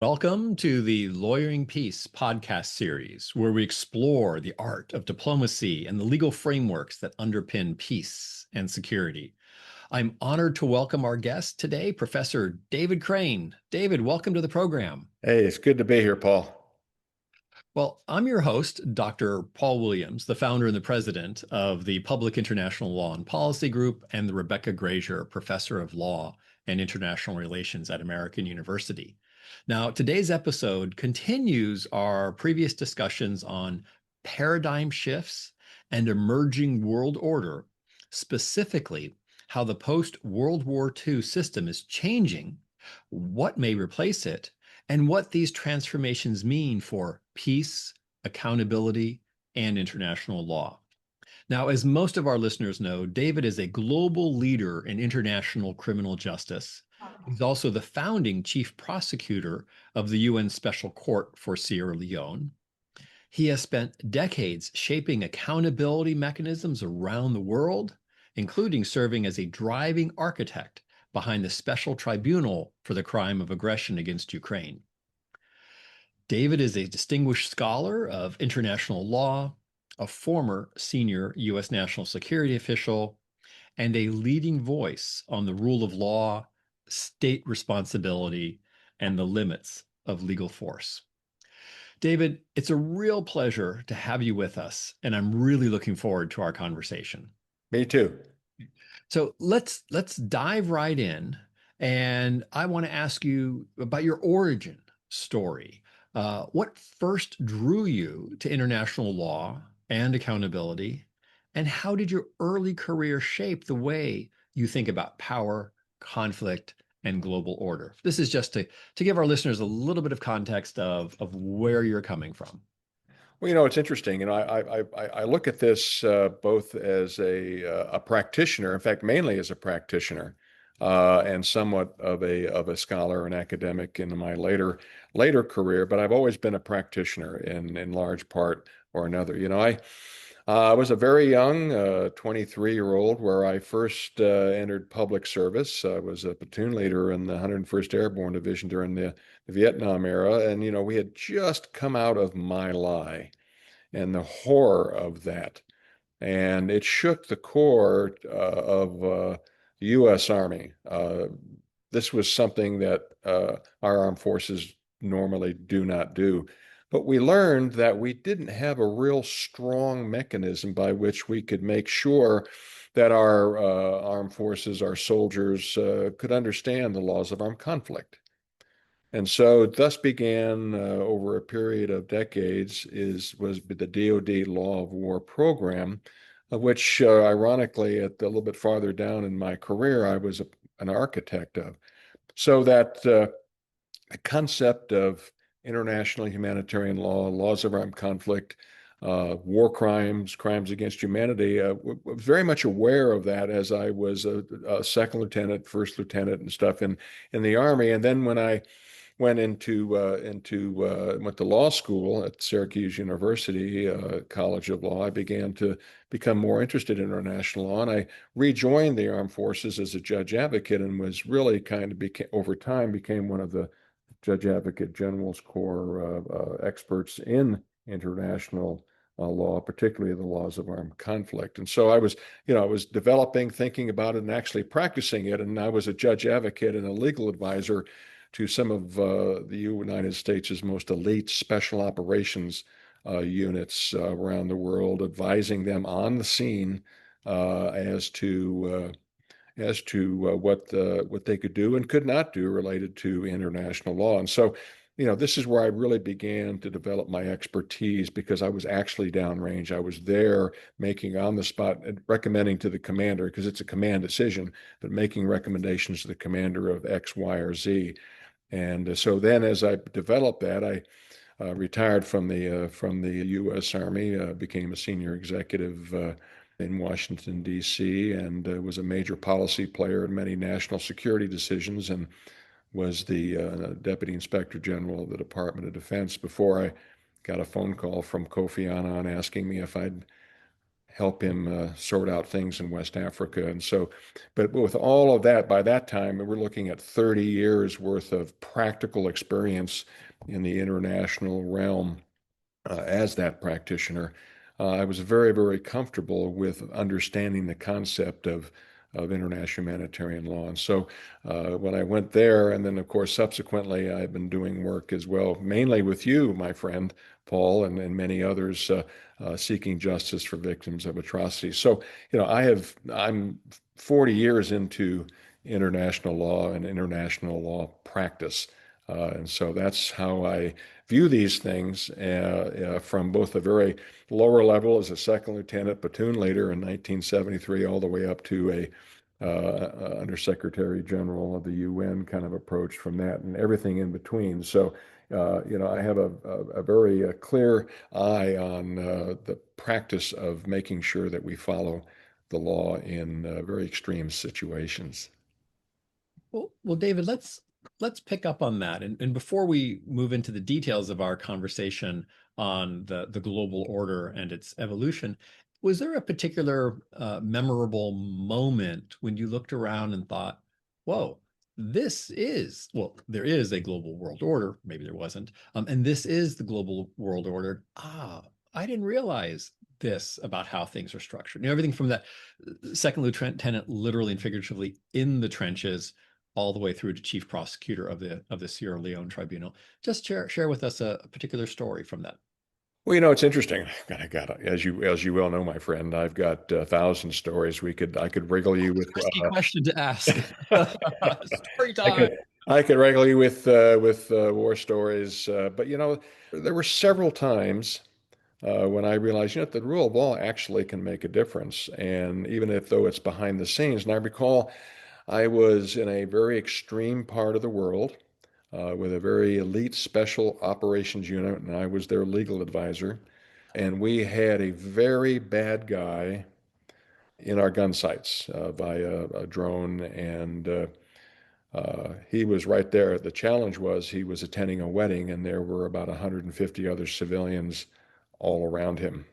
Welcome to the Lawyering Peace podcast series, where we explore the art of diplomacy and the legal frameworks that underpin peace and security. I'm honored to welcome our guest today, Professor David Crane. David, welcome to the program. Hey, it's good to be here, Paul. Well, I'm your host, Dr. Paul Williams, the founder and the president of the Public International Law and Policy Group, and the Rebecca Grazier Professor of Law and International Relations at American University. Now, today's episode continues our previous discussions on paradigm shifts and emerging world order, specifically how the post-World War II system is changing, what may replace it, and what these transformations mean for peace, accountability, and international law. Now, as most of our listeners know, David is a global leader in international criminal justice. He's also the founding chief prosecutor of the UN Special Court for Sierra Leone. He has spent decades shaping accountability mechanisms around the world, including serving as a driving architect behind the Special Tribunal for the crime of aggression against Ukraine. David is a distinguished scholar of international law, a former senior U.S. national security official, and a leading voice on the rule of law, state responsibility, and the limits of legal force. David, it's a real pleasure to have you with us, and I'm really looking forward to our conversation. Me too. So let's dive right in, and I want to ask you about your origin story. What first drew you to international law and accountability, and how did your early career shape the way you think about power, conflict, and global order? This is just to give our listeners a little bit of context of where you're coming from. Well, it's interesting. I look at this both as a practitioner, in fact, mainly as a practitioner, and somewhat of a scholar and academic in my later career. But I've always been a practitioner in large part or another. I was a very young 23-year-old where I first entered public service. I was a platoon leader in the 101st Airborne Division during the Vietnam era. And, we had just come out of My Lai and the horror of that. And it shook the core of the U.S. Army. This was something that our armed forces normally do not do. But we learned that we didn't have a real strong mechanism by which we could make sure that our armed forces, our soldiers, could understand the laws of armed conflict. And so thus began over a period of decades was the DoD Law of War program, of which ironically, a little bit farther down in my career, I was an architect of. So that the concept of international humanitarian law, laws of armed conflict, war crimes, crimes against humanity, was very much aware of that as I was a second lieutenant, first lieutenant, and stuff in the Army. And then when I went went to law school at Syracuse University College of Law, I began to become more interested in international law, and I rejoined the armed forces as a judge advocate, and was really over time became one of the judge advocate general's corps experts in international law, particularly the laws of armed conflict. And so I was developing, thinking about it, and actually practicing it. And I was a judge advocate and a legal advisor to some of the United States' most elite special operations units around the world, advising them on the scene as to what they could do and could not do related to international law. And so, this is where I really began to develop my expertise, because I was actually downrange. I was there making on the spot, recommending to the commander, because it's a command decision, but making recommendations to the commander of X, Y, or Z. And so then, as I developed that, I retired from the U.S. Army, became a senior executive in Washington, D.C., and was a major policy player in many national security decisions, and was the Deputy Inspector General of the Department of Defense before I got a phone call from Kofi Annan asking me if I'd help him sort out things in West Africa. And so, but with all of that, by that time, we're looking at 30 years worth of practical experience in the international realm as that practitioner. I was very, very comfortable with understanding the concept of international humanitarian law. And so when I went there, and then of course subsequently, I've been doing work as well, mainly with you, my friend Paul, and many others seeking justice for victims of atrocities. So, I'm 40 years into international law and international law practice. And so that's how I view these things from both a very lower level as a second lieutenant platoon leader in 1973 all the way up to a Undersecretary General of the UN kind of approach from that and everything in between. So, I have a very clear eye on the practice of making sure that we follow the law in very extreme situations. Well, David, let's pick up on that. And before we move into the details of our conversation on the global order and its evolution, was there a particular memorable moment when you looked around and thought, whoa, there is a global world order. Maybe there wasn't. And this is the global world order. I didn't realize this about how things are structured. Everything from that second lieutenant, literally and figuratively in the trenches, all the way through to chief prosecutor of the Sierra Leone Tribunal. Just share with us a particular story from that. Well, it's interesting. As you well know, my friend, I've got 1,000 stories. I could regale you with Risky question to ask. Story I time. could I could regale you with war stories, but there were several times when I realized the rule of law actually can make a difference, and even if though it's behind the scenes. And I recall I was in a very extreme part of the world with a very elite special operations unit, and I was their legal advisor. And we had a very bad guy in our gun sights via a drone, and he was right there. The challenge was he was attending a wedding, and there were about 150 other civilians all around him.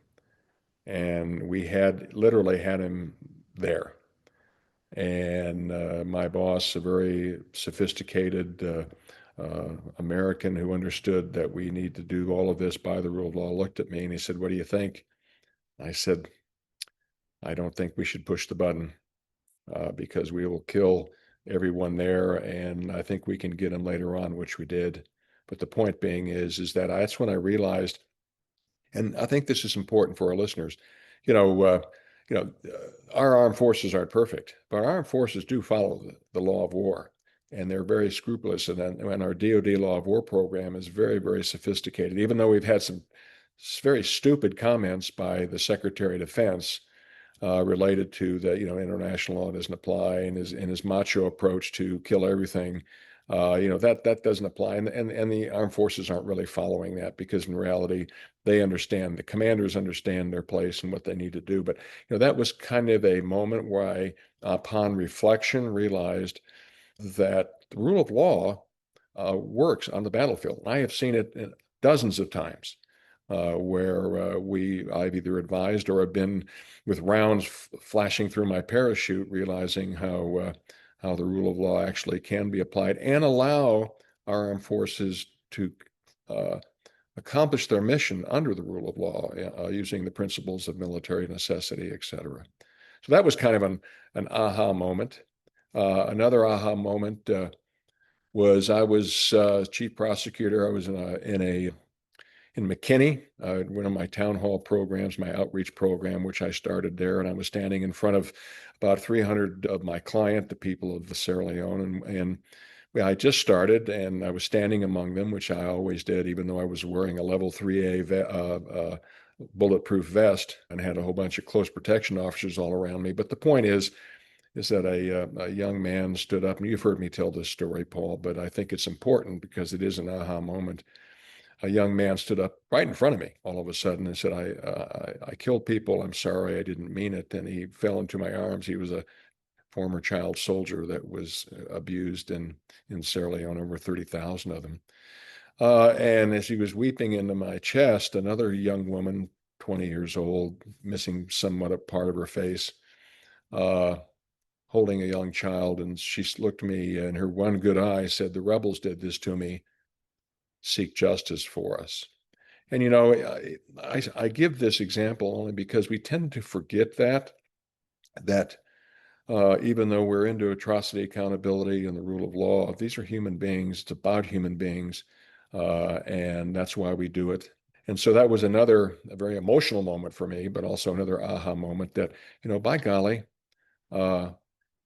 And we had literally had him there. And my boss, a very sophisticated American who understood that we need to do all of this by the rule of law, looked at me and he said, "What do you think?" I said, "I don't think we should push the button because we will kill everyone there, and I think we can get them later on," which we did. But the point being is that that's when I realized, and I think this is important for our listeners. You know, uh, our armed forces aren't perfect, but our armed forces do follow the law of war, and they're very scrupulous. And our DoD law of war program is very, very sophisticated. Even though we've had some very stupid comments by the Secretary of Defense related to the international law doesn't apply, and his macho approach to kill everything. That doesn't apply, and the armed forces aren't really following that because in reality the commanders understand their place and what they need to do. But that was kind of a moment where I, upon reflection, realized that the rule of law works on the battlefield. And I have seen it dozens of times where I've either advised or have been with rounds flashing through my parachute, realizing how the rule of law actually can be applied and allow our armed forces to accomplish their mission under the rule of law using the principles of military necessity, et cetera. So that was kind of an aha moment. Another aha moment was I was chief prosecutor. I was in McKinney, one of my town hall programs, my outreach program, which I started there. And I was standing in front of about 300 of my client, the people of the Sierra Leone. And I just started and I was standing among them, which I always did, even though I was wearing a level 3A bulletproof vest and had a whole bunch of close protection officers all around me. But the point is that a young man stood up, and you've heard me tell this story, Paul, but I think it's important because it is an aha moment. A young man stood up right in front of me all of a sudden and said, I killed people. I'm sorry. I didn't mean it. And he fell into my arms. He was a former child soldier that was abused in Sierra Leone, over 30,000 of them. And as he was weeping into my chest, another young woman 20 years old, missing somewhat a part of her face, uh, holding a young child. And she looked at me and her one good eye said, "The rebels did this to me. Seek justice for us." And, I give this example only because we tend to forget that even though we're into atrocity, accountability, and the rule of law, these are human beings. It's about human beings. And that's why we do it. And so that was a very emotional moment for me, but also another aha moment that, by golly, uh,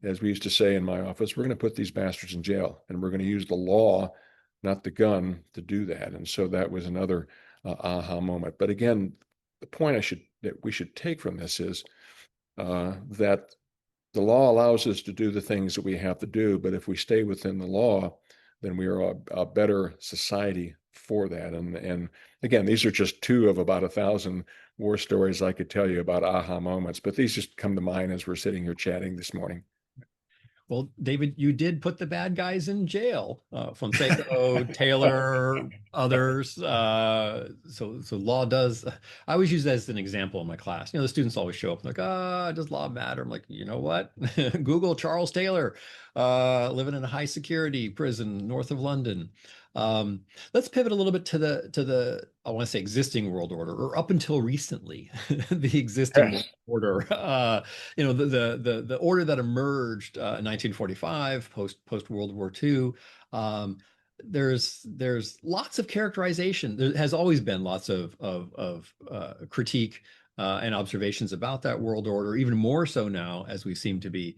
as we used to say in my office, we're going to put these bastards in jail and we're going to use the law, not the gun, to do that. And so that was another aha moment. But again, the point that we should take from this is that the law allows us to do the things that we have to do, but if we stay within the law, then we are a better society for that. And again, these are just two of about 1,000 war stories I could tell you about aha moments, but these just come to mind as we're sitting here chatting this morning. Well, David, you did put the bad guys in jail, Fonseca, Taylor, others. So law does. I always use that as an example in my class. The students always show up and like, does law matter? I'm like, you know what? Google Charles Taylor, living in a high security prison north of London. Um, let's pivot a little bit to the I want to say existing world order, or up until recently, the existing world Yes. order. The order that emerged in 1945, post World War II. Um, there's lots of characterization. There has always been lots of critique and observations about that world order, even more so now as we seem to be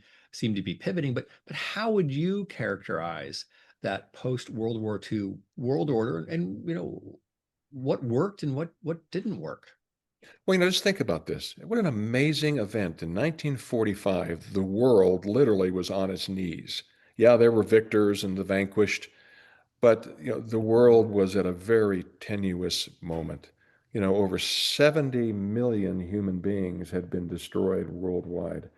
pivoting. But how would you characterize that post World War II world order, and what worked and what didn't work? Well, just think about this. What an amazing event. In 1945, the world literally was on its knees. Yeah, there were victors and the vanquished, but the world was at a very tenuous moment. Over 70 million human beings had been destroyed worldwide.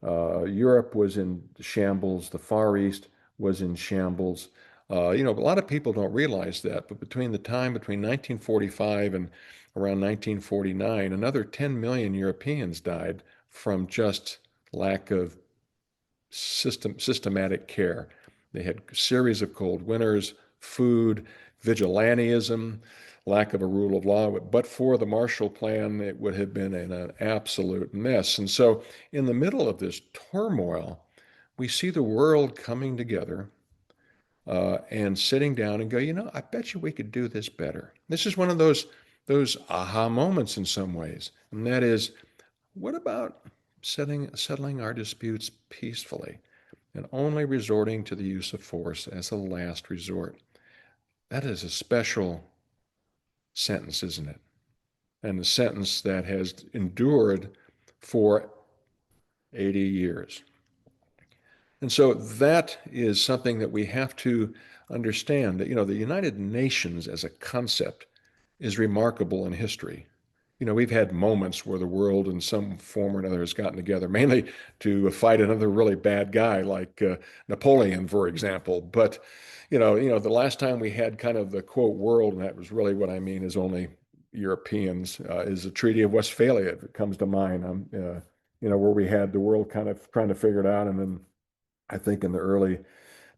Europe was in shambles. The Far East was in shambles. A lot of people don't realize that, but between 1945 and around 1949, another 10 million Europeans died from just lack of systematic care. They had a series of cold winters, food, vigilantism, lack of a rule of law. But for the Marshall Plan, it would have been an absolute mess. And so, in the middle of this turmoil, we see the world coming together and sitting down and go, I bet you we could do this better. This is one of those aha moments in some ways, and that is, what about settling our disputes peacefully and only resorting to the use of force as a last resort? That is a special sentence, isn't it? And a sentence that has endured for 80 years. And so that is something that we have to understand that, the United Nations as a concept is remarkable in history. We've had moments where the world in some form or another has gotten together, mainly to fight another really bad guy like Napoleon, for example. But, the last time we had kind of the quote world, and that was really what I mean is only Europeans, is the Treaty of Westphalia. If it comes to mind, where we had the world kind of trying to figure it out. And then I think in the early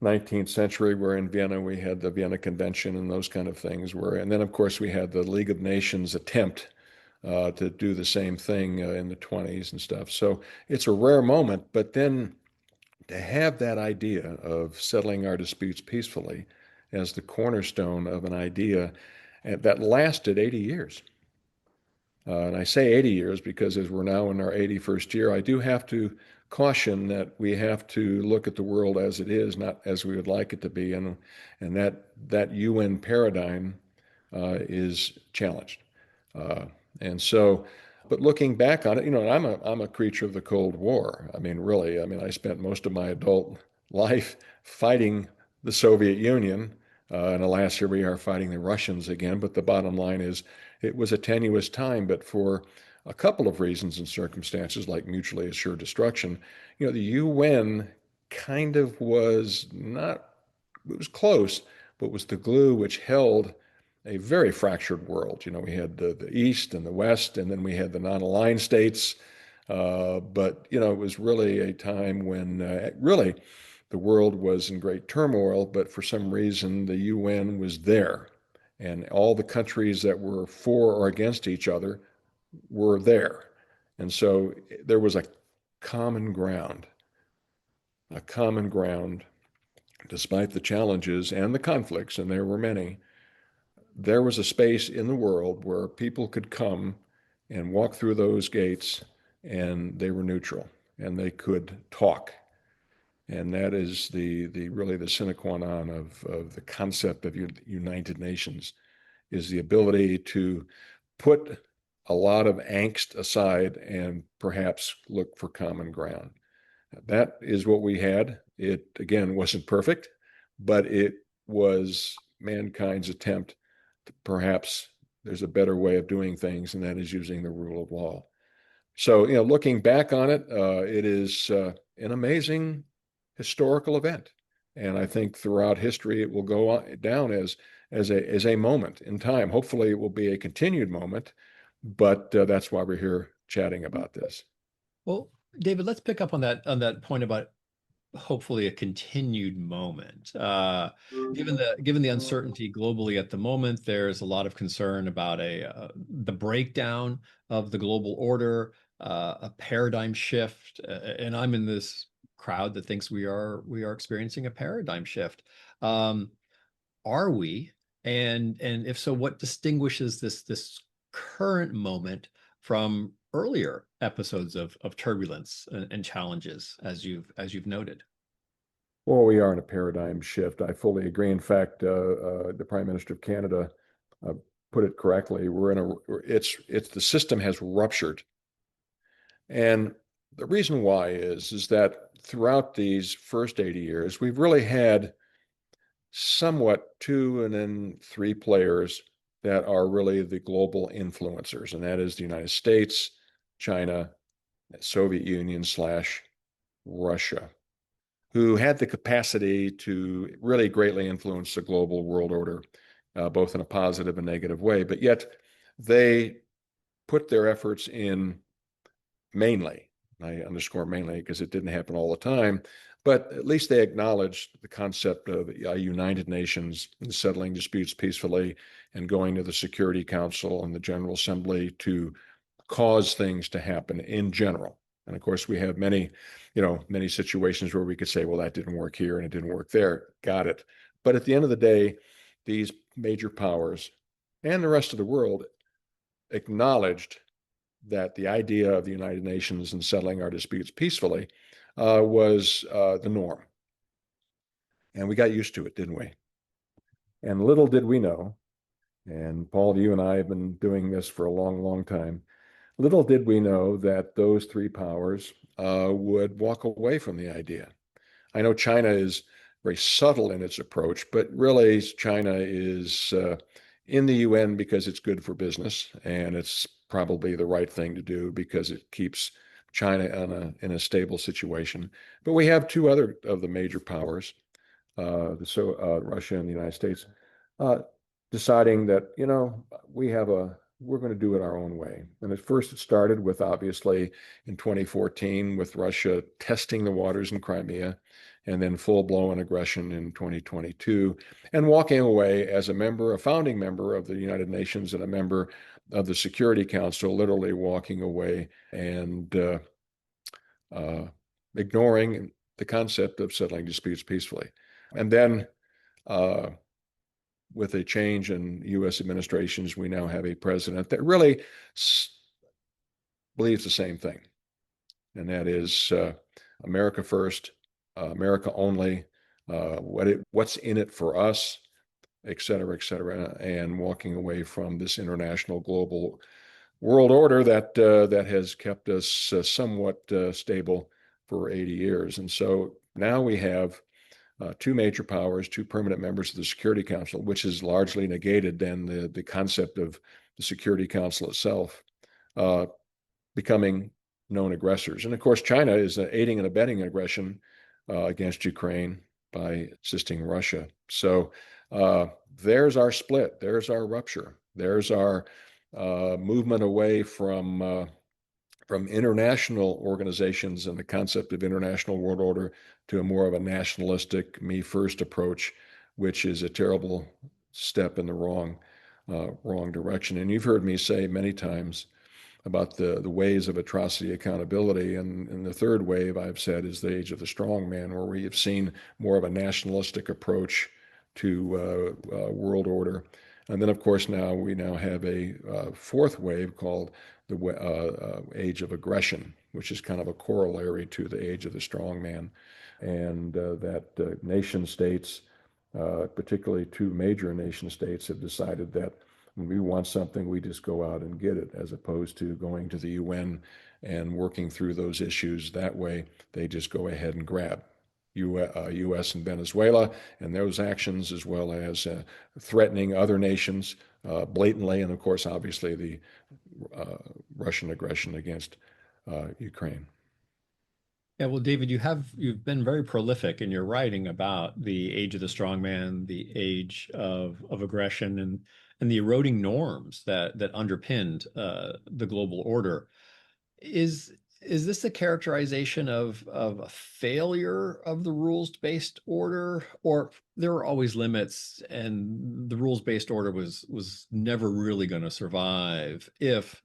19th century, where in Vienna we had the Vienna Convention and those kind of things and then of course we had the League of Nations attempt to do the same thing in the 20s and stuff. So it's a rare moment, but then to have that idea of settling our disputes peacefully as the cornerstone of an idea that lasted 80 years. And I say 80 years because as we're now in our 81st year, I do have to caution that we have to look at the world as it is, not as we would like it to be. And that UN paradigm is challenged. Uh, and so, but looking back on it, I'm a creature of the Cold War. I mean, really, I spent most of my adult life fighting the Soviet Union. And alas, here we are fighting the Russians again. But the bottom line is it was a tenuous time, but for a couple of reasons and circumstances like mutually assured destruction, the UN kind of was not, it was close, but was the glue which held a very fractured world. We had the East and the West, and then we had the non-aligned states. But it was really a time when really the world was in great turmoil, but for some reason the UN was there, and all the countries that were for or against each other were there. And so there was common ground, a common ground, despite the challenges and the conflicts, and there were many. There was a space in the world where people could come and walk through those gates, and they were neutral and they could talk. And that is the really the sine qua non of the concept of United Nations, is the ability to put a lot of angst aside and perhaps look for common ground. That is what we had. It, again, wasn't perfect, but it was mankind's attempt to perhaps there's a better way of doing things, and that is using the rule of law. So, looking back on it, it is an amazing historical event. And I think throughout history, it will go on, down as a moment in time. Hopefully, it will be a continued moment, but that's why we're here chatting about this. Well, David, let's pick up on that point about hopefully a continued moment. Given the uncertainty globally at the moment, there's a lot of concern about the breakdown of the global order, a paradigm shift, and I'm in this crowd that thinks we are experiencing a paradigm shift. Are we? And if so, what distinguishes this current moment from earlier episodes of turbulence and challenges, as you've noted? Well, we are in a paradigm shift. I fully agree. In fact, the Prime Minister of Canada uh, put it correctly. It's the system has ruptured, and the reason why is that throughout these first 80 years, we've really had somewhat two and then three players that are really the global influencers, and that is the United States, China, Soviet Union slash Russia, who had the capacity to really greatly influence the global world order, both in a positive and negative way. But yet they put their efforts in mainly, I underscore mainly because it didn't happen all the time, but at least they acknowledged the concept of a United Nations and settling disputes peacefully and going to the Security Council and the General Assembly to cause things to happen in general. And of course, we have many situations where we could say, well, that didn't work here and it didn't work there. Got it. But at the end of the day, these major powers and the rest of the world acknowledged that the idea of the United Nations and settling our disputes peacefully was the norm. And we got used to it, didn't we? And little did we know, and Paul, you and I have been doing this for a long, long time. Little did we know that those three powers would walk away from the idea. I know China is very subtle in its approach, but really China is in the UN because it's good for business, and it's probably the right thing to do because it keeps China in a stable situation. But we have two other of the major powers, Russia and the United States, uh, deciding that we're going to do it our own way. And at first, it started with obviously in 2014 with Russia testing the waters in Crimea, and then full-blown aggression in 2022, and walking away as a founding member of the United Nations and a member of the Security Council, literally walking away and ignoring the concept of settling disputes peacefully. And then with a change in U.S. administrations, we now have a president that really believes the same thing, and that is America first, America only, what's in it for us, et cetera, and walking away from this international global world order that has kept us somewhat stable for 80 years. And so now we have two major powers, two permanent members of the Security Council, which has largely negated then the concept of the Security Council itself, becoming known aggressors. And of course, China is aiding and abetting aggression against Ukraine by assisting Russia. So there's our split. There's our rupture. There's our movement away from international organizations and the concept of international world order to a more of a nationalistic, me first approach, which is a terrible step in the wrong direction. And you've heard me say many times about the ways of atrocity accountability. And the third wave I've said is the age of the strong man, where we have seen more of a nationalistic approach to world order. And then, of course, we now have a fourth wave called the age of aggression, which is kind of a corollary to the age of the strong man. And that nation states, particularly two major nation states, have decided that when we want something, we just go out and get it, as opposed to going to the UN and working through those issues. That way, they just go ahead and grab U.S. and Venezuela and those actions, as well as threatening other nations blatantly, and of course, obviously, the Russian aggression against Ukraine. Yeah, well, David, you've been very prolific in your writing about the age of the strongman, the age of aggression, and the eroding norms that underpinned the global order. Is this a characterization of a failure of the rules-based order, or there were always limits, and the rules-based order was never really going to survive if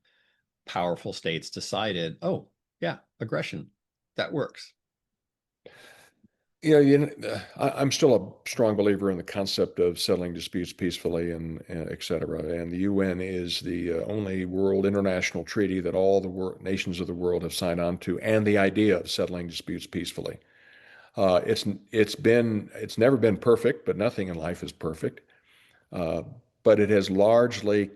powerful states decided, oh, yeah, aggression, that works. I'm still a strong believer in the concept of settling disputes peacefully and et cetera. And the UN is the only world international treaty that all the nations of the world have signed on to, and the idea of settling disputes peacefully. It's never been perfect, but nothing in life is perfect. Uh, but it has largely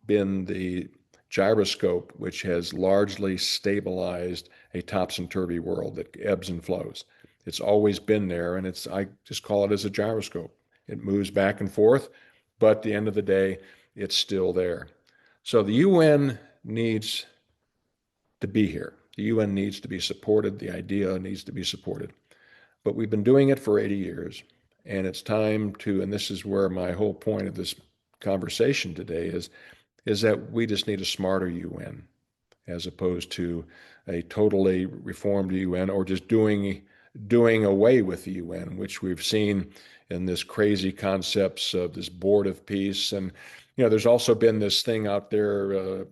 been the gyroscope which has largely stabilized a topsy-turvy world that ebbs and flows. It's always been there, and I just call it as a gyroscope. It moves back and forth, but at the end of the day, it's still there. So the UN needs to be here. The UN needs to be supported. The idea needs to be supported. But we've been doing it for 80 years, and it's time to, and this is where my whole point of this conversation today is that we just need a smarter UN as opposed to a totally reformed UN, or just doing away with the UN, which we've seen in this crazy concepts of this board of peace. And there's also been this thing out there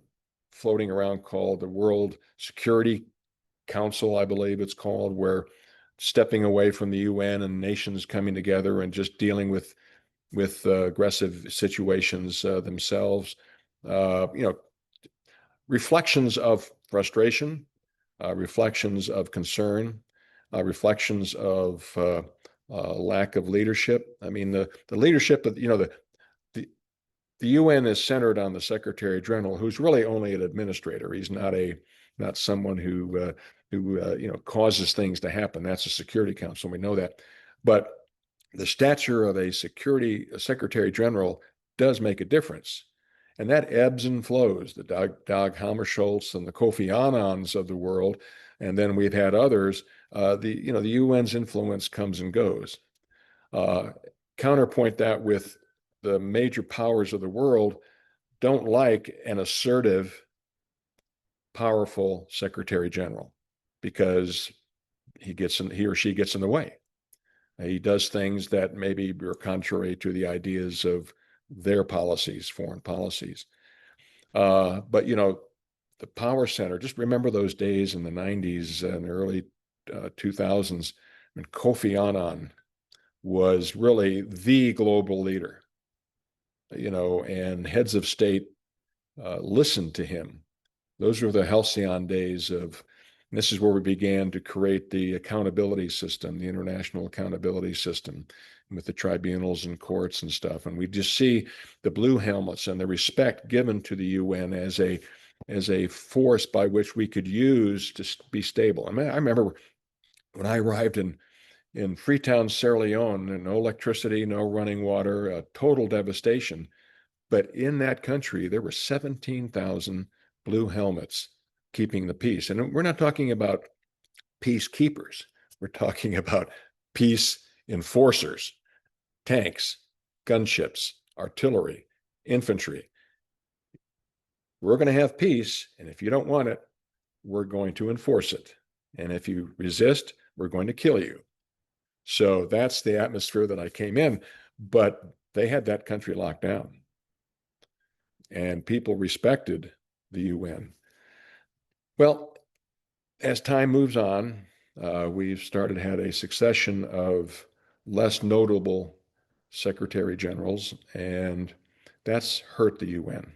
floating around called the World Security Council, I believe it's called, where stepping away from the UN and nations coming together and just dealing with aggressive situations themselves. Reflections of frustration, reflections of concern, reflections of lack of leadership. I mean, the leadership of the UN is centered on the Secretary General, who's really only an administrator. He's not someone who causes things to happen. That's a Security Council. We know that, but the stature of a Secretary General does make a difference. And that ebbs and flows. The Dag Hammarskjölds and the Kofi Annans of the world, and then we've had others. The UN's influence comes and goes. Counterpoint that with the major powers of the world don't like an assertive, powerful Secretary General because he or she gets in the way. He does things that maybe are contrary to the ideas of their policies, foreign policies. But the power center, just remember those days in the 90s and the early 2000s when Kofi Annan was really the global leader, and heads of state listened to him. Those were the halcyon days of, and this is where we began to create the accountability system, the international accountability system with the tribunals and courts and stuff. And we just see the blue helmets and the respect given to the UN as a force by which we could use to be stable. I mean, I remember when I arrived in Freetown, Sierra Leone, no electricity, no running water, total devastation. But in that country, there were 17,000 blue helmets keeping the peace. And we're not talking about peacekeepers. We're talking about peace enforcers, tanks, gunships, artillery, infantry. We're going to have peace, and if you don't want it, we're going to enforce it. And if you resist, we're going to kill you. So that's the atmosphere that I came in. But they had that country locked down, and people respected the UN. Well, as time moves on, we've started had a succession of less notable secretary generals, and that's hurt the UN.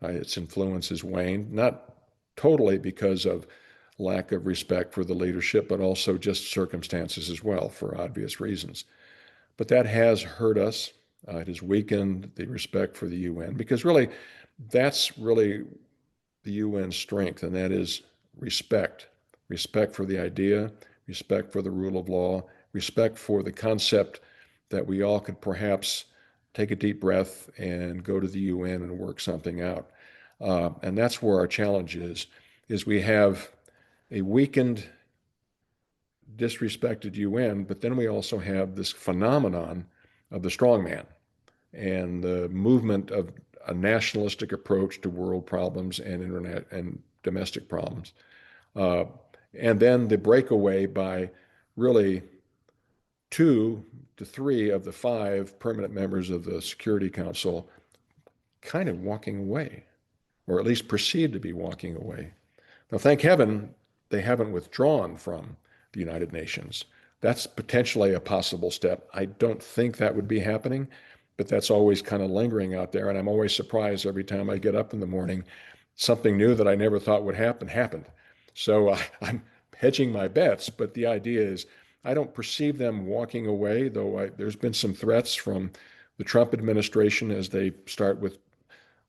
Its influence has waned, not totally because of lack of respect for the leadership, but also just circumstances as well, for obvious reasons. But that has hurt us. It has weakened the respect for the UN because really, that's really the UN's strength, and that is respect. Respect for the idea, respect for the rule of law, respect for the concept that we all could perhaps take a deep breath and go to the UN and work something out. And that's where our challenge is we have a weakened, disrespected UN, but then we also have this phenomenon of the strongman and the movement of a nationalistic approach to world problems and internet and domestic problems. And then the breakaway by really 2 to 3 of the 5 permanent members of the Security Council kind of walking away, or at least perceived to be walking away. Now, thank heaven they haven't withdrawn from the United Nations. That's potentially a possible step. I don't think that would be happening, but that's always kind of lingering out there. And I'm always surprised every time I get up in the morning, something new that I never thought would happen happened. So I'm hedging my bets, but the idea is I don't perceive them walking away, though there's been some threats from the Trump administration as they start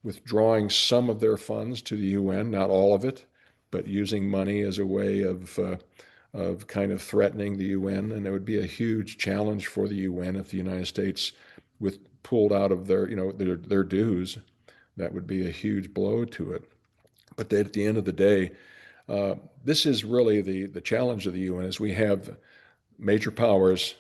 withdrawing some of their funds to the UN, not all of it, but using money as a way of kind of threatening the UN. And it would be a huge challenge for the UN if the United States pulled out of their dues. That would be a huge blow to it. But at the end of the day, this is really the challenge of the UN is we have major powers,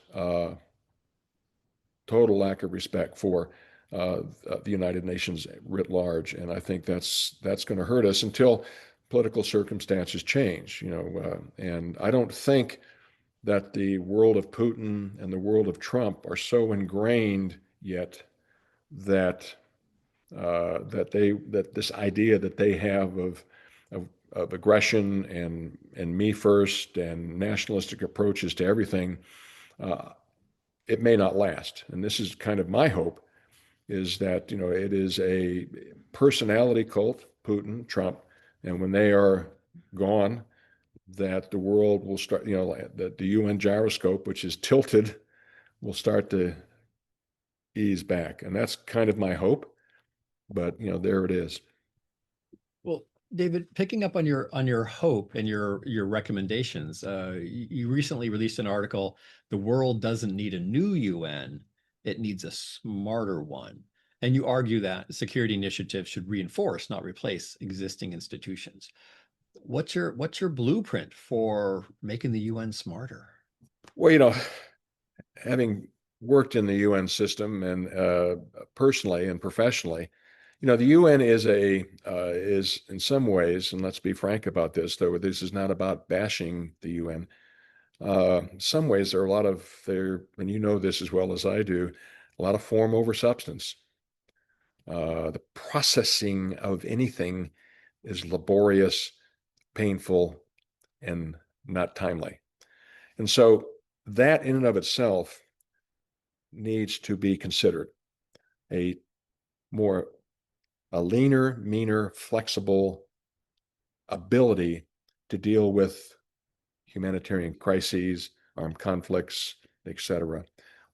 total lack of respect for the United Nations writ large, and I think that's going to hurt us until political circumstances change. And I don't think that the world of Putin and the world of Trump are so ingrained yet that that this idea that they have of aggression and me first and nationalistic approaches to everything, it may not last. And this is kind of my hope, is that it is a personality cult, Putin, Trump, and when they are gone, that the world will start, that the UN gyroscope, which is tilted, will start to ease back. And that's kind of my hope. But there it is. Well, David, picking up on your hope and your recommendations, you recently released an article, "The world doesn't need a new UN, it needs a smarter one." And you argue that security initiatives should reinforce, not replace, existing institutions. What's your blueprint for making the UN smarter? Well, having worked in the UN system and personally and professionally, the UN is in some ways, and let's be frank about this, though this is not about bashing the UN. In some ways, there are a lot of and you know this as well as I do, a lot of form over substance. The processing of anything is laborious, painful, and not timely. And so that in and of itself needs to be considered. A leaner, meaner, flexible ability to deal with humanitarian crises, armed conflicts, etc.,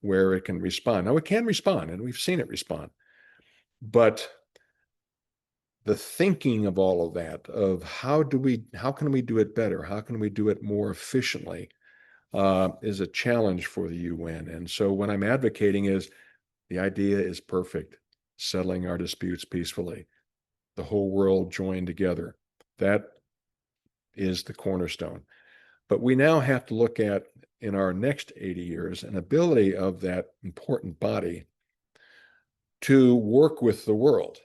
where it can respond. Now, it can respond, and we've seen it respond. But the thinking of all of that, of how can we do it better? How can we do it more efficiently, is a challenge for the UN. And so what I'm advocating is the idea is perfect, settling our disputes peacefully, the whole world joined together. That is the cornerstone. But we now have to look at, in our next 80 years, an ability of that important body to work with the world,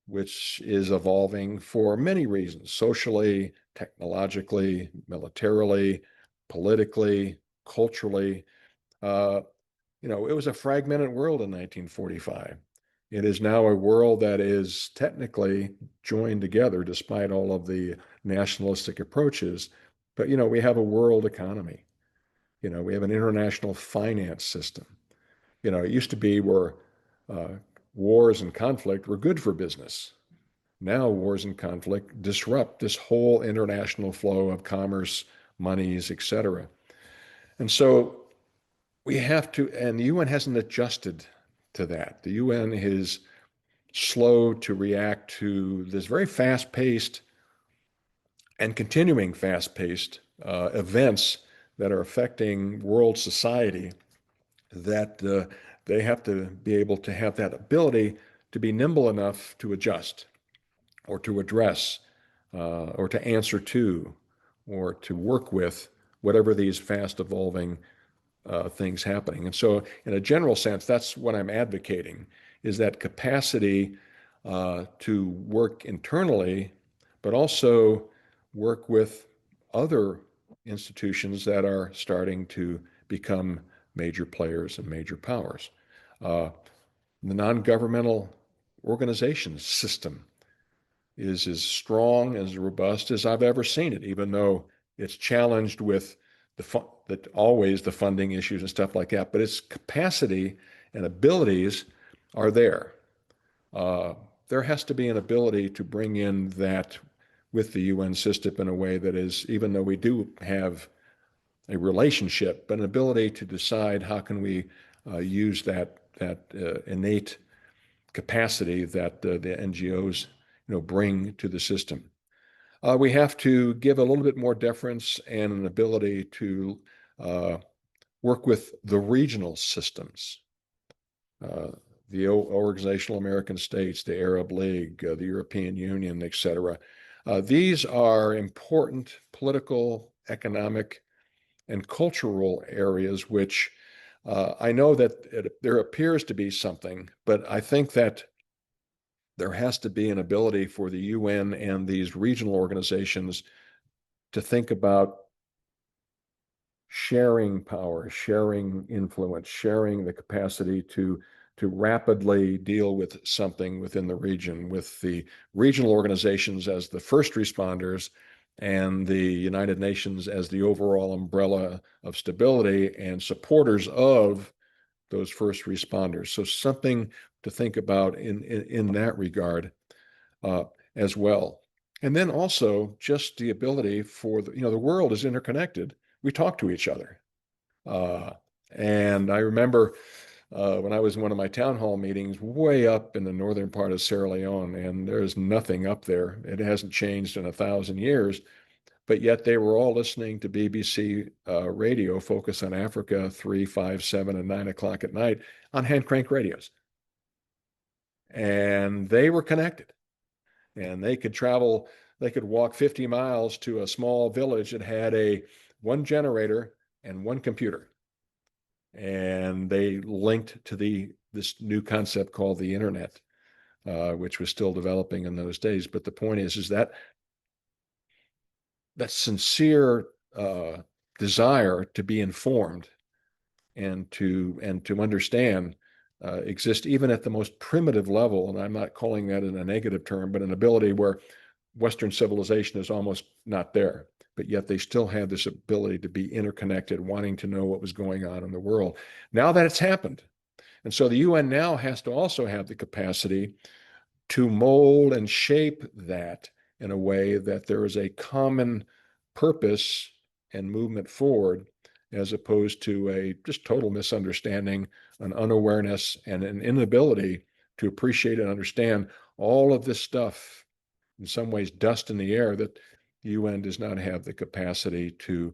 which is evolving for many reasons, socially, technologically, militarily, politically, culturally. Uh, it was a fragmented world in 1945. It is now a world that is technically joined together despite all of the nationalistic approaches. But, we have a world economy. We have an international finance system. It used to be where uh, wars and conflict were good for business. Now, wars and conflict disrupt this whole international flow of commerce, monies, etc. And so we have to, and the UN hasn't adjusted to that. The UN is slow to react to this very fast paced and continuing fast paced events that are affecting world society, that they have to be able to have that ability to be nimble enough to adjust or to address or to answer to or to work with whatever these fast evolving things happening. And so, in a general sense, that's what I'm advocating, is that capacity to work internally, but also work with other institutions that are starting to become major players and major powers. Uh, the non-governmental organizations system is as strong, as robust as I've ever seen it, even though it's challenged with always the funding issues and stuff like that. But its capacity and abilities are there. Uh, there has to be an ability to bring in that with the UN system in a way that is, even though we do have a relationship, but an ability to decide how can we use that innate capacity that the NGOs bring to the system. We have to give a little bit more deference and an ability to uh, work with the regional systems, uh, the Organizational American States, the Arab League, the European Union, etc. These are important political, economic, and cultural areas which I know that there appears to be something, but I think that there has to be an ability for the UN and these regional organizations to think about sharing power, sharing influence, sharing the capacity to rapidly deal with something within the region, with the regional organizations as the first responders and the United Nations as the overall umbrella of stability and supporters of those first responders. So something to think about in that regard uh, as well. And then also just the ability for the world is interconnected. We talk to each other. Uh, and I remember when I was in one of my town hall meetings way up in the northern part of Sierra Leone, and there's nothing up there. It hasn't changed in 1,000 years, but yet they were all listening to BBC radio, Focus on Africa, 3, 5, 7, and 9 o'clock at night on hand crank radios. And they were connected. And they could walk 50 miles to a small village that had one generator and one computer. And they linked to this new concept called the internet, which was still developing in those days. But the point is that sincere desire to be informed and to understand exist even at the most primitive level. And I'm not calling that in a negative term, but an ability where Western civilization is almost not there, but yet they still have this ability to be interconnected, wanting to know what was going on in the world. Now that it's happened. And so the UN now has to also have the capacity to mold and shape that in a way that there is a common purpose and movement forward, as opposed to a just total misunderstanding, an unawareness, and an inability to appreciate and understand all of this stuff, in some ways dust in the air, that the UN does not have the capacity to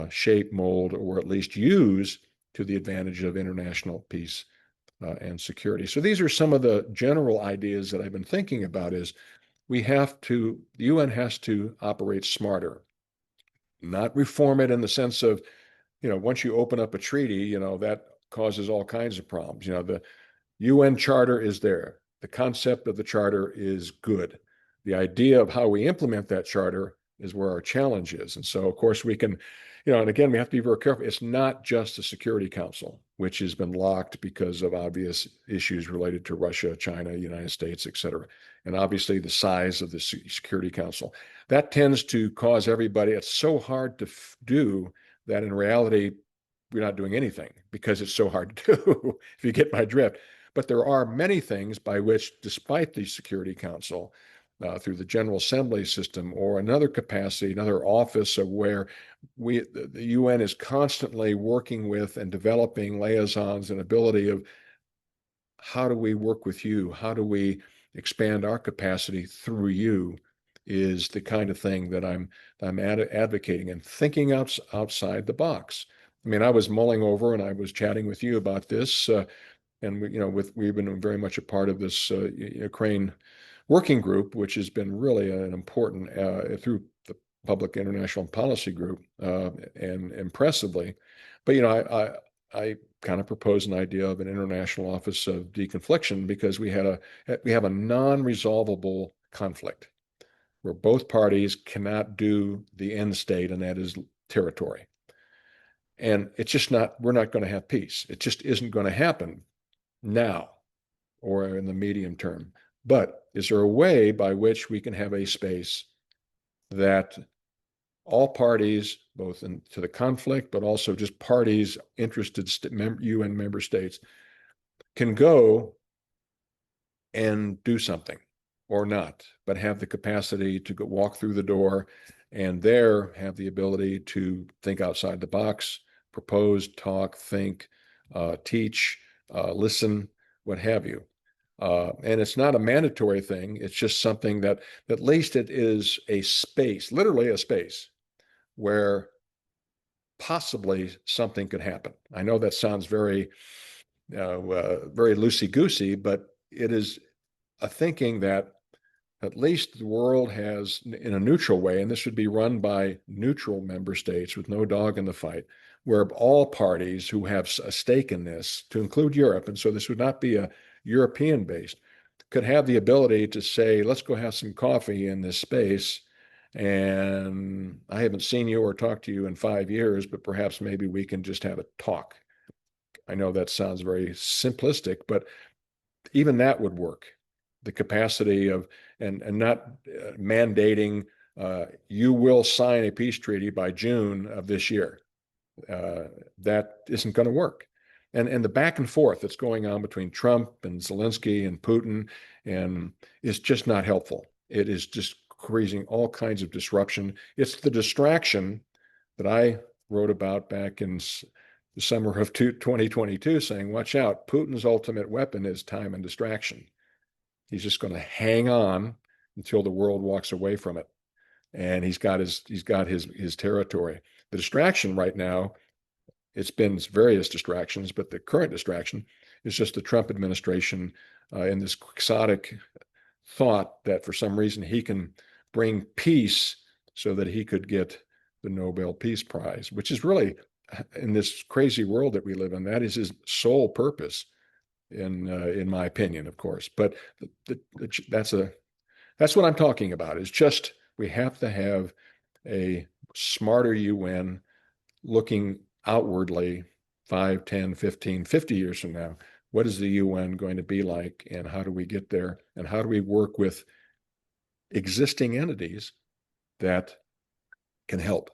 shape, mold, or at least use to the advantage of international peace and security. So these are some of the general ideas that I've been thinking about. Is the UN has to operate smarter, not reform it in the sense of, once you open up a treaty, that causes all kinds of problems. UN Charter is there. The concept of the charter is good. The idea of how we implement that charter is where our challenge is. And so, of course, we can, and again, we have to be very careful. It's not just the Security Council, which has been locked because of obvious issues related to Russia, China, United States, et cetera. And obviously, the size of the Security Council. That tends to cause everybody, it's so hard to do that in reality, we're not doing anything because it's so hard to do, if you get my drift. But there are many things by which, despite the Security Council, through the General Assembly system or another capacity, another office of where the UN is constantly working with and developing liaisons and ability of how do we work with you? How do we expand our capacity through you? Is the kind of thing that I'm advocating and thinking outside the box. I mean, I was mulling over and I was chatting with you about this, and we've been very much a part of this Ukraine working group, which has been really an important through the Public International Policy Group, and impressively. But I kind of proposed an idea of an international office of deconfliction because we have a non-resolvable conflict where both parties cannot do the end state, and that is territory. And it's just not, we're not going to have peace. It just isn't going to happen now or in the medium term. But is there a way by which we can have a space that all parties, both to the conflict, but also just parties interested, UN member states, can go and do something or not, but have the capacity to go walk through the door and there have the ability to think outside the box, propose, talk, think, teach, listen, what have you. And it's not a mandatory thing. It's just something that at least it is a space, literally a space, where possibly something could happen. I know that sounds very, very loosey-goosey, but it is a thinking that at least the world has, in a neutral way, and this would be run by neutral member states with no dog in the fight, where all parties who have a stake in this, to include Europe, and so this would not be a European based, could have the ability to say, let's go have some coffee in this space. And I haven't seen you or talked to you in 5 years, but perhaps maybe we can just have a talk. I know that sounds very simplistic, but even that would work. The capacity of, and not mandating, you will sign a peace treaty by June of this year. That isn't going to work. And the back and forth that's going on between Trump and Zelensky and Putin and is just not helpful. It is just creating all kinds of disruption. It's the distraction that I wrote about back in the summer of 2022, saying, watch out, Putin's ultimate weapon is time and distraction. He's just going to hang on until the world walks away from it. And he's got his territory. The distraction right now, it's been various distractions, but the current distraction is just the Trump administration in this quixotic thought that for some reason he can bring peace so that he could get the Nobel Peace Prize, which is really, in this crazy world that we live in, that is his sole purpose, in my opinion, of course. But that's what I'm talking about. Is just we have to have a smarter UN looking outwardly 5, 10, 15, 50 years from now. What is the UN going to be like, and how do we get there? And how do we work with existing entities that can help,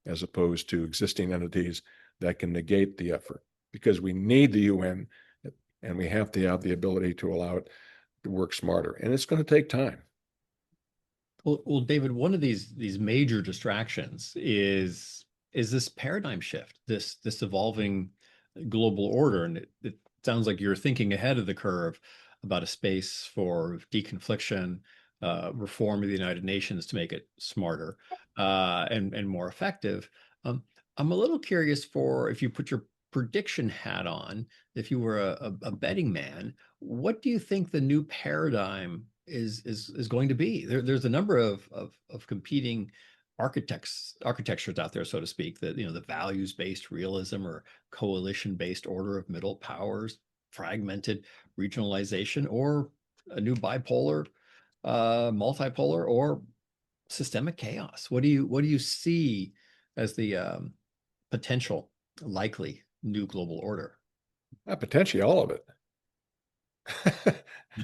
as opposed to existing entities that can negate the effort? Because we need the UN, and we have to have the ability to allow it to work smarter. And it's going to take time. Well, David, one of these major distractions is this paradigm shift, this evolving global order, and it sounds like you're thinking ahead of the curve about a space for deconfliction, reform of the United Nations to make it smarter and more effective. I'm a little curious for if you put your prediction hat on, if you were a betting man, what do you think the new paradigm is going to be? There's a number of competing architectures out there, so to speak, that the values-based realism or coalition-based order of middle powers. fragmented regionalization or a new bipolar, multipolar, or systemic chaos? What do you see as the potential likely new global order? Potentially all of it.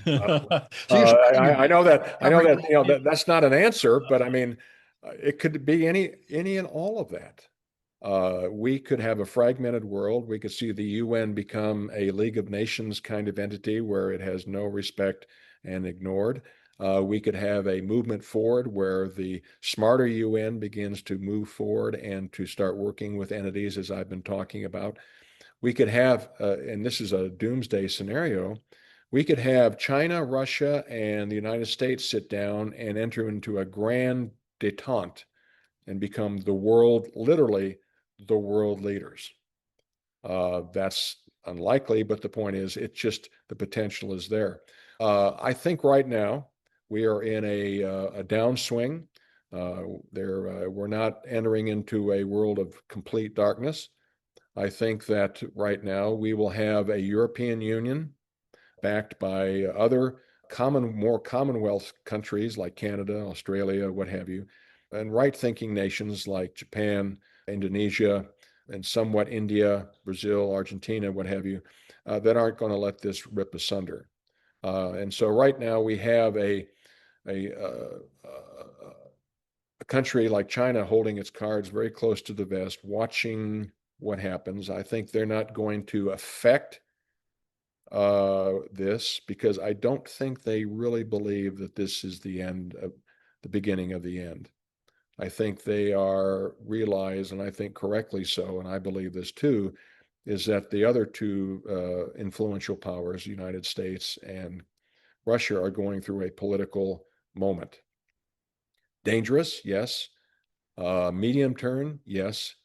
So you're spreading your I know that covering that's not an answer, but I mean, it could be any and all of that. We could have a fragmented world. We could see the UN become a League of Nations kind of entity where it has no respect and ignored. We could have a movement forward where the smarter UN begins to move forward and to start working with entities, as I've been talking about. We could have, and this is a doomsday scenario, we could have China, Russia, and the United States sit down and enter into a grand detente and become the world, literally the world leaders. That's unlikely, but the point is, it's just the potential is there. I think right now we are in a downswing. We're not entering into a world of complete darkness. I think that right now we will have a European Union backed by other more Commonwealth countries like Canada, Australia, what have you, and right-thinking nations like Japan, Indonesia, and somewhat India, Brazil, Argentina, what have you, that aren't going to let this rip asunder. And so right now we have a, uh, a country like China holding its cards very close to the vest, watching what happens. I think they're not going to affect this because I don't think they really believe that this is the end of the beginning of the end. I think they are realize, and I think correctly so, and I believe this too, is that the other two influential powers, the United States and Russia, are going through a political moment. Dangerous, yes. Medium term, yes.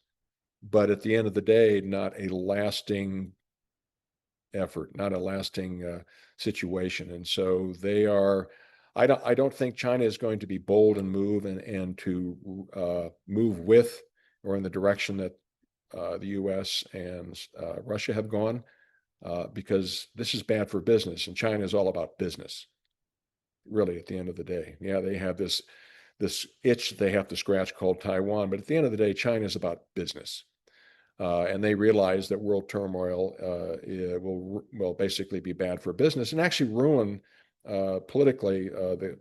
But at the end of the day, not a lasting effort, not a lasting situation. And so they are. I don't think China is going to be bold and move and to move with or in the direction that the U.S. and Russia have gone, because this is bad for business, and China is all about business. Really, at the end of the day, yeah, they have this itch they have to scratch called Taiwan, but at the end of the day, China is about business. And they realize that world turmoil will basically be bad for business and actually ruin politically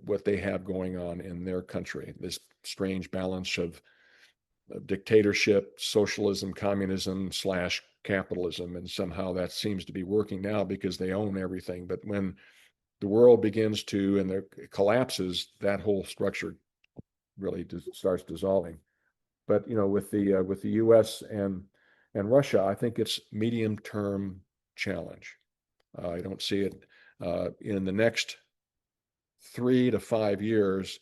what they have going on in their country. This strange balance of dictatorship, socialism, communism slash capitalism, and somehow that seems to be working now because they own everything. But when the world begins to and it collapses, that whole structure really starts dissolving. But with the U.S. and Russia, I think it's medium-term challenge. I don't see it in the next 3 to 5 years.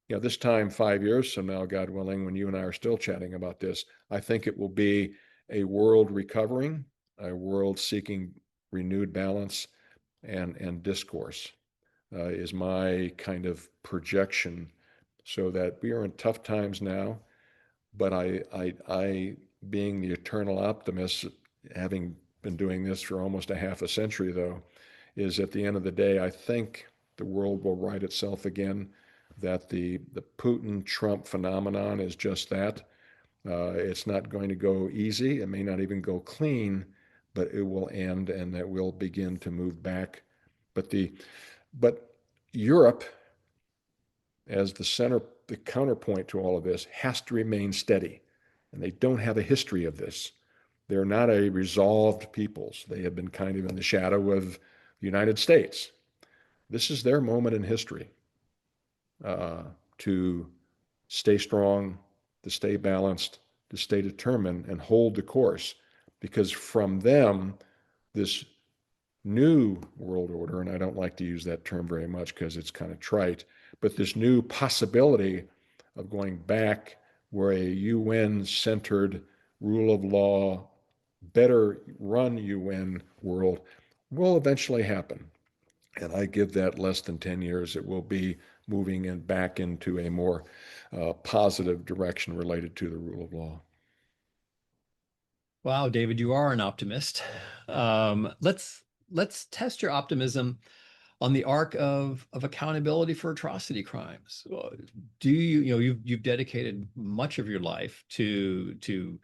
This time 5 years from now, God willing, when you and I are still chatting about this, I think it will be a world recovering, a world seeking renewed balance and discourse is my kind of projection. So that we are in tough times now, but I being the eternal optimist, having been doing this for almost a half a century, though, is at the end of the day, I think the world will right itself again. That the Putin-Trump phenomenon is just that. It's not going to go easy. It may not even go clean, but it will end, and that we'll begin to move back. But Europe, as the counterpoint to all of this, has to remain steady. And they don't have a history of this. They're not a resolved peoples. They have been kind of in the shadow of the United States. This is their moment in history to stay strong, to stay balanced, to stay determined, and hold the course. Because from them, this new world order, and I don't like to use that term very much because it's kind of trite, but this new possibility of going back where a UN-centered rule of law, better run UN world will eventually happen. And I give that less than 10 years. It will be moving back into a more positive direction related to the rule of law. Wow, David, you are an optimist. Let's let's test your optimism on the arc of accountability for atrocity crimes. Do you've dedicated much of your life to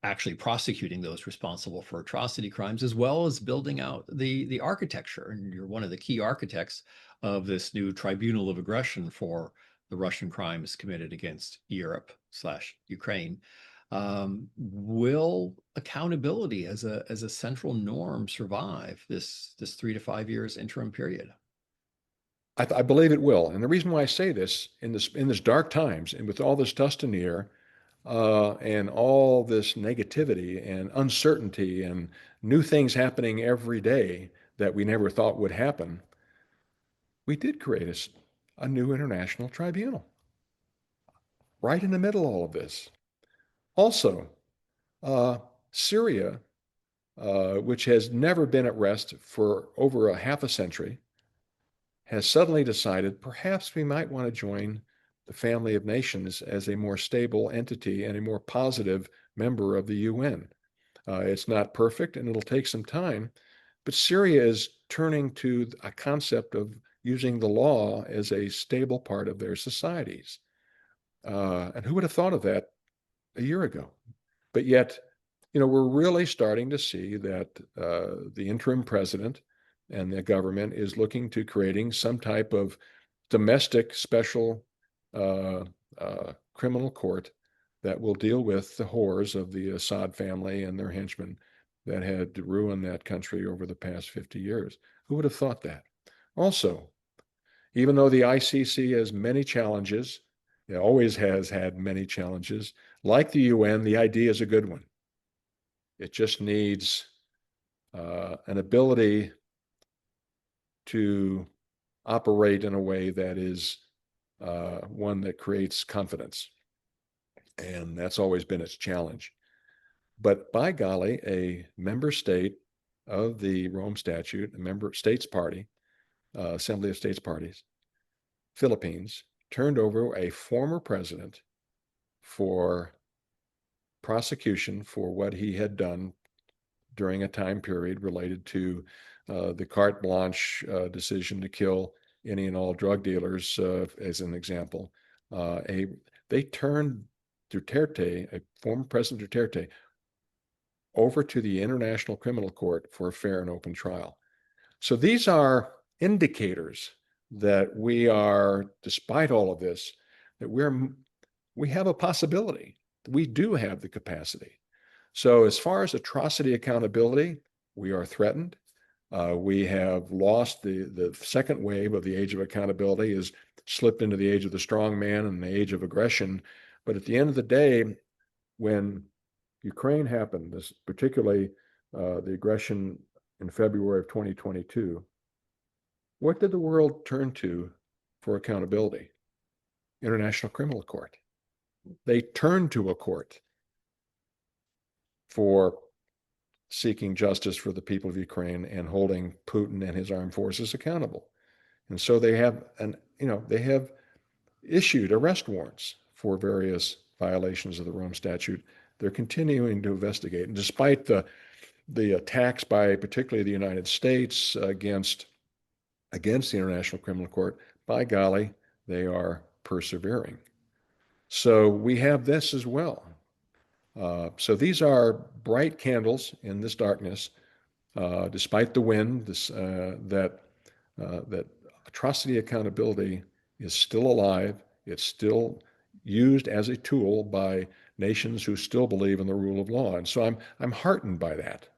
actually prosecuting those responsible for atrocity crimes, as well as building out the architecture. And you're one of the key architects of this new tribunal of aggression for the Russian crimes committed against Europe/Ukraine. Will accountability as a central norm survive this 3 to 5 years interim period? I believe it will. And the reason why I say this in this dark times and with all this dust in the air, and all this negativity and uncertainty and new things happening every day that we never thought would happen, we did create a new international tribunal right in the middle of all of this. Also, Syria, which has never been at rest for over a half a century, has suddenly decided perhaps we might want to join the family of nations as a more stable entity and a more positive member of the UN. It's not perfect and it'll take some time, but Syria is turning to a concept of using the law as a stable part of their societies. And who would have thought of that a year ago? But yet, we're really starting to see that the interim president and the government is looking to creating some type of domestic special criminal court that will deal with the horrors of the Assad family and their henchmen that had ruined that country over the past 50 years. Who would have thought that? Also, even though the ICC has many challenges, it always has had many challenges, like the UN, the idea is a good one. It just needs an ability to operate in a way that is one that creates confidence. And that's always been its challenge. But by golly, a member state of the Rome Statute, a member states party, Assembly of States Parties, Philippines, turned over a former president for prosecution for what he had done during a time period related to the carte blanche decision to kill any and all drug dealers, as an example. They turned Duterte, a former President Duterte, over to the International Criminal Court for a fair and open trial. So these are indicators that we are, despite all of this, that we have a possibility. We do have the capacity. So as far as atrocity accountability, we are threatened. We have lost the second wave of the age of accountability has slipped into the age of the strong man and the age of aggression. But at the end of the day, when Ukraine happened, this particularly the aggression in February of 2022, what did the world turn to for accountability? International Criminal Court. They turned to a court for seeking justice for the people of Ukraine and holding Putin and his armed forces accountable. And so they have issued arrest warrants for various violations of the Rome Statute. They're continuing to investigate. And despite the attacks by particularly the United States against the International Criminal Court, by golly, they are persevering. So we have this as well. So these are bright candles in this darkness, despite the wind. That atrocity accountability is still alive. It's still used as a tool by nations who still believe in the rule of law. And so I'm heartened by that.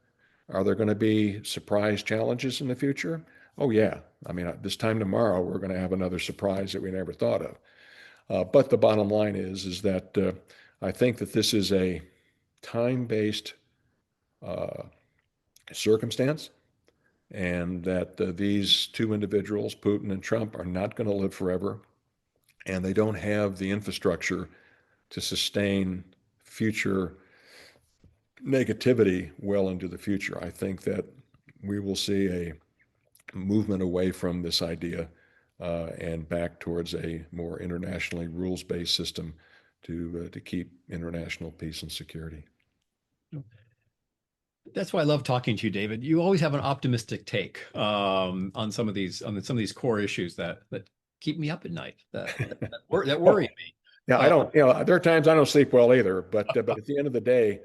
Are there going to be surprise challenges in the future? Oh yeah. I mean, this time tomorrow we're going to have another surprise that we never thought of. But the bottom line is that I think that this is a time-based circumstance, and that these two individuals, Putin and Trump, are not going to live forever, and they don't have the infrastructure to sustain future negativity well into the future. I think that we will see a movement away from this idea and back towards a more internationally rules-based system to keep international peace and security. That's why I love talking to you, David. You always have an optimistic take on some of these core issues that keep me up at night, that worry Oh, me. yeah, I Uh, don't, there are times I don't sleep well either, but at the end of the day,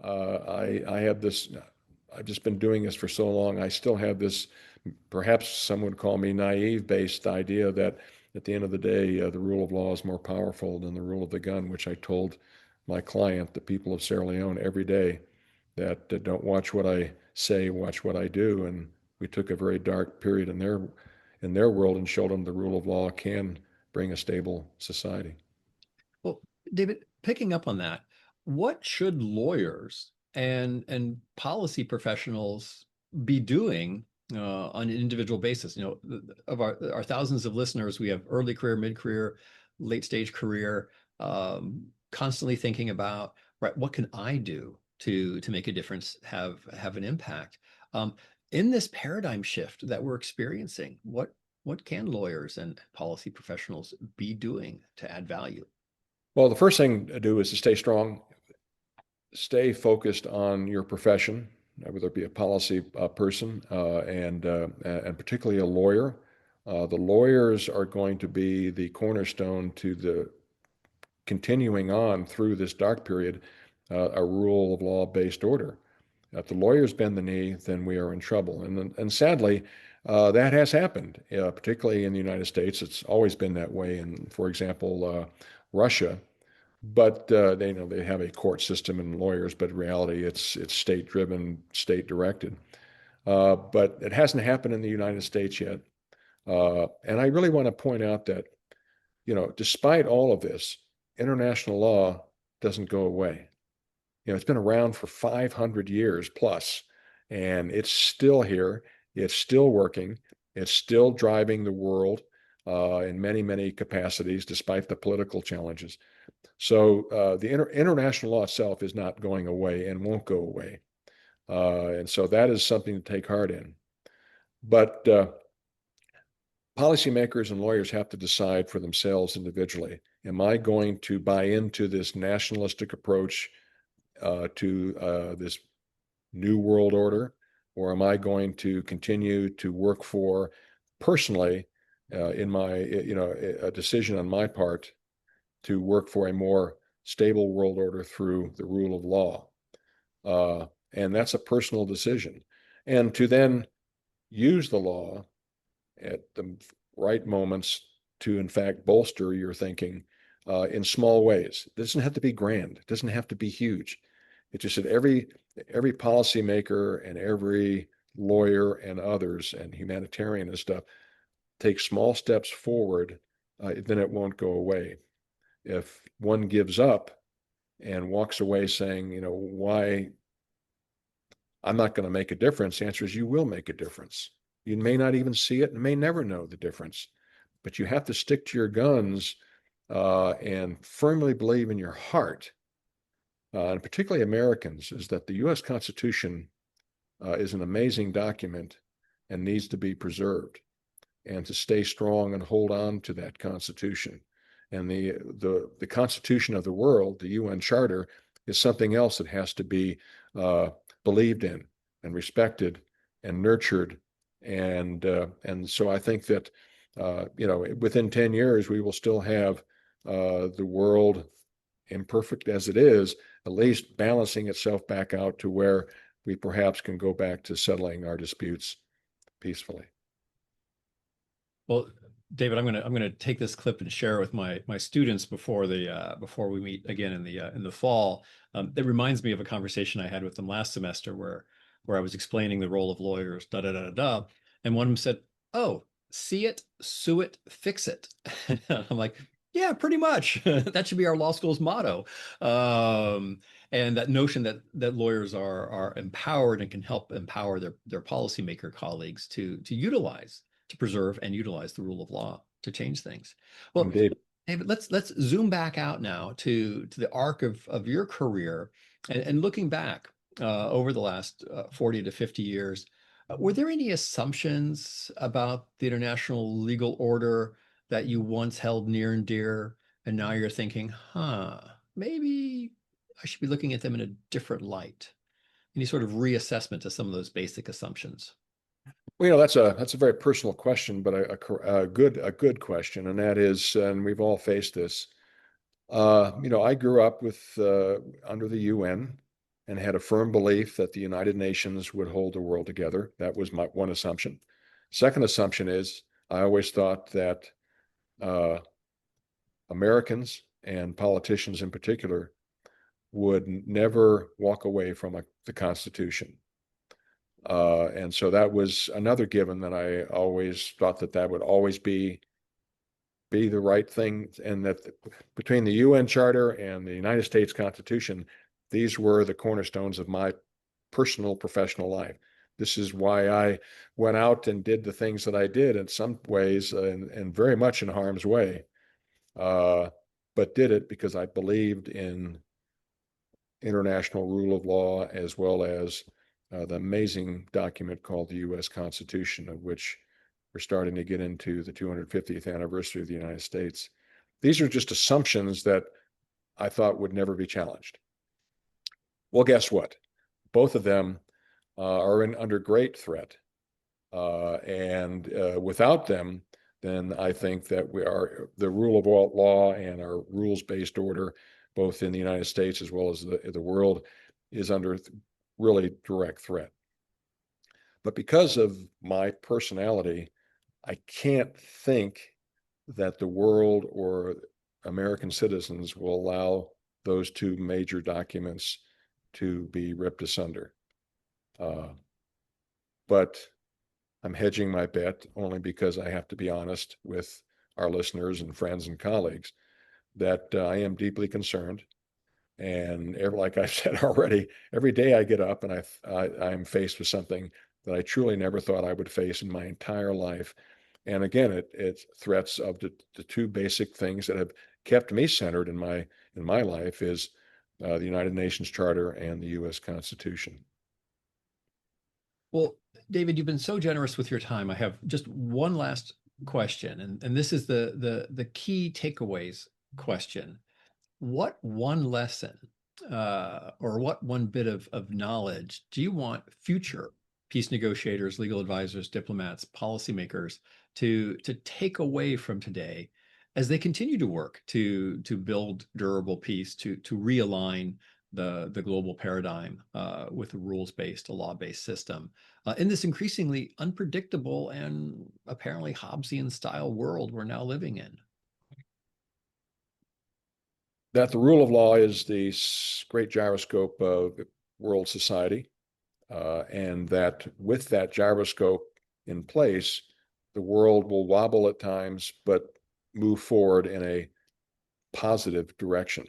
I have this, I've just been doing this for so long. I still have this, perhaps some would call me naive based idea that at the end of the day, the rule of law is more powerful than the rule of the gun, which I told my client, the people of Sierra Leone, every day that don't watch what I say, watch what I do. And we took a very dark period in their world and showed them the rule of law can bring a stable society. well, David, picking up on that, what should lawyers and policy professionals be doing on an individual basis? You know, of our thousands of listeners, we have early career, mid-career, late stage career, constantly thinking about, right, what can I do to make a difference, have an impact? Um, in this paradigm shift that we're experiencing, what can lawyers and policy professionals be doing to add value? Well, the first thing to do is to stay strong, stay focused on your profession, whether it be a policy person and particularly a lawyer. The lawyers are going to be the cornerstone to the continuing on through this dark period, a rule of law based order. If the lawyers bend the knee, then we are in trouble. And sadly, that has happened, particularly in the United States. It's always been that way. And for example, Russia, but they know they have a court system and lawyers, but in reality, it's state driven, state directed. But it hasn't happened in the United States yet. And I really want to point out that despite all of this, international law doesn't go away. It's been around for 500 years plus, and it's still here. It's still working. It's still driving the world in many, many capacities, despite the political challenges. So the international law itself is not going away and won't go away. And so that is something to take heart in. But policymakers and lawyers have to decide for themselves individually. Am I going to buy into this nationalistic approach to this new world order, or am I going to continue to work for personally in my, a decision on my part to work for a more stable world order through the rule of law? And that's a personal decision. And to then use the law at the right moments to, in fact, bolster your thinking in small ways. It doesn't have to be grand. It doesn't have to be huge. It's just that every policymaker and every lawyer and others and humanitarian and stuff take small steps forward, then it won't go away. If one gives up and walks away saying, why I'm not going to make a difference, the answer is you will make a difference. You may not even see it and may never know the difference, but you have to stick to your guns and firmly believe in your heart, and particularly Americans, is that the U.S. Constitution is an amazing document and needs to be preserved, and to stay strong and hold on to that Constitution. And the Constitution of the world, the UN Charter, is something else that has to be believed in and respected and nurtured. And so I think that within 10 years we will still have the world, imperfect as it is, at least balancing itself back out to where we perhaps can go back to settling our disputes peacefully. Well, David, I'm gonna take this clip and share it with my students before we meet again in the fall. It reminds me of a conversation I had with them last semester where I was explaining the role of lawyers, da da da da da, and one of them said, "Oh, see it, sue it, fix it." I'm like, "Yeah, pretty much. That should be our law school's motto." And that notion that lawyers are empowered and can help empower their policymaker colleagues to utilize, to preserve and utilize the rule of law to change things. Well, Indeed. David, let's zoom back out now to the arc of your career and looking back over the last 40 to 50 years. Were there any assumptions about the international legal order that you once held near and dear, and now you're thinking, maybe I should be looking at them in a different light? any sort of reassessment of some of those basic assumptions? Well, that's a very personal question, but a good question, and that is, and we've all faced this. I grew up with under the UN and had a firm belief that the United Nations would hold the world together. That was my one assumption. Second assumption is I always thought that uh, Americans and politicians in particular would never walk away from the Constitution. And so that was another given that I always thought that that would always be the right thing, and that between the UN Charter and the United States Constitution, these were the cornerstones of my personal professional life. This is why I went out and did the things that I did in some ways and very much in harm's way, uh, but did it because I believed in international rule of law as well as the amazing document called the U.S. Constitution, of which we're starting to get into the 250th anniversary of the United States. These are just assumptions that I thought would never be challenged. Well, guess what? Both of them are under great threat. And without them, then I think that the rule of law and our rules-based order, both in the United States as well as the world, is under really direct threat. But because of my personality, I can't think that the world or American citizens will allow those two major documents to be ripped asunder. But I'm hedging my bet only because I have to be honest with our listeners and friends and colleagues that I am deeply concerned. And like I said already, every day I get up and I'm faced with something that I truly never thought I would face in my entire life. And again, it's threats of the two basic things that have kept me centered in my life is the United Nations Charter and the U.S. Constitution. Well, David, you've been so generous with your time. I have just one last question, and this is the key takeaways question. What one lesson or what one bit of knowledge do you want future peace negotiators, legal advisors, diplomats, policymakers to take away from today as they continue to work to build durable peace, to realign the global paradigm with a rules-based, a law-based system in this increasingly unpredictable and apparently Hobbesian style world we're now living in? That the rule of law is the great gyroscope of world society, and that with that gyroscope in place, the world will wobble at times, but move forward in a positive direction.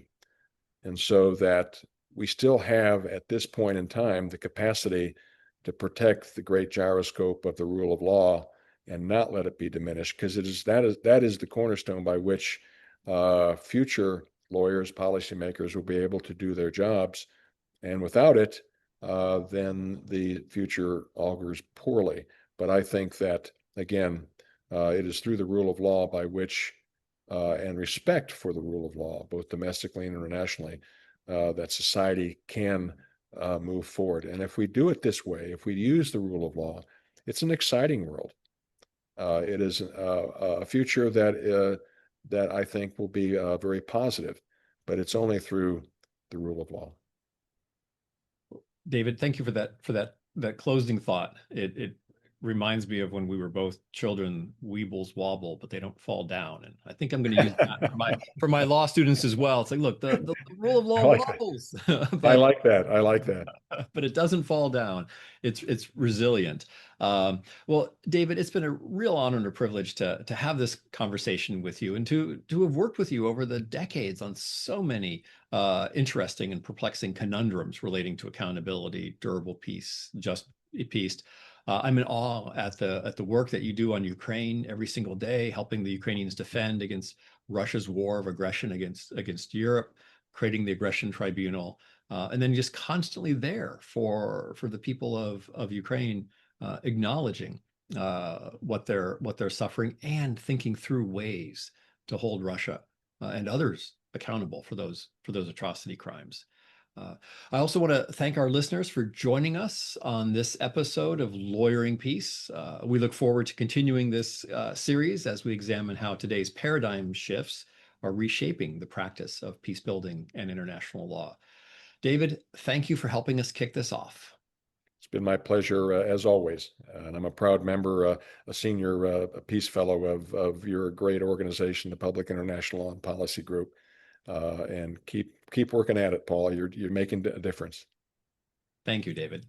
And so that we still have, at this point in time, the capacity to protect the great gyroscope of the rule of law and not let it be diminished, because that is the cornerstone by which future lawyers, policymakers will be able to do their jobs. And without it, then the future augurs poorly. But I think that, again, it is through the rule of law by which, and respect for the rule of law, both domestically and internationally, that society can move forward. And if we do it this way, if we use the rule of law, it's an exciting world. It is a future that I think will be very positive, but it's only through the rule of law. David, thank you for that closing thought. It reminds me of when we were both children. Weebles wobble, but they don't fall down. And I think I'm going to use that for my law students as well. It's like, look, the rule of law wobbles, I like that. I like that. but it doesn't fall down. It's resilient. Well, David, it's been a real honor and a privilege to have this conversation with you and to have worked with you over the decades on so many interesting and perplexing conundrums relating to accountability, durable peace, just peace. I'm in awe at the work that you do on Ukraine every single day, helping the Ukrainians defend against Russia's war of aggression against Europe, creating the aggression tribunal, and then just constantly there for the people of Ukraine, acknowledging what they're suffering and thinking through ways to hold Russia and others accountable for those atrocity crimes. I also want to thank our listeners for joining us on this episode of Lawyering Peace. We look forward to continuing this series as we examine how today's paradigm shifts are reshaping the practice of peace building and international law. David, thank you for helping us kick this off. It's been my pleasure as always, and I'm a proud member, a senior peace fellow of your great organization, the Public International Law and Policy Group. And keep working at it, Paul. You're making a difference. Thank you, David.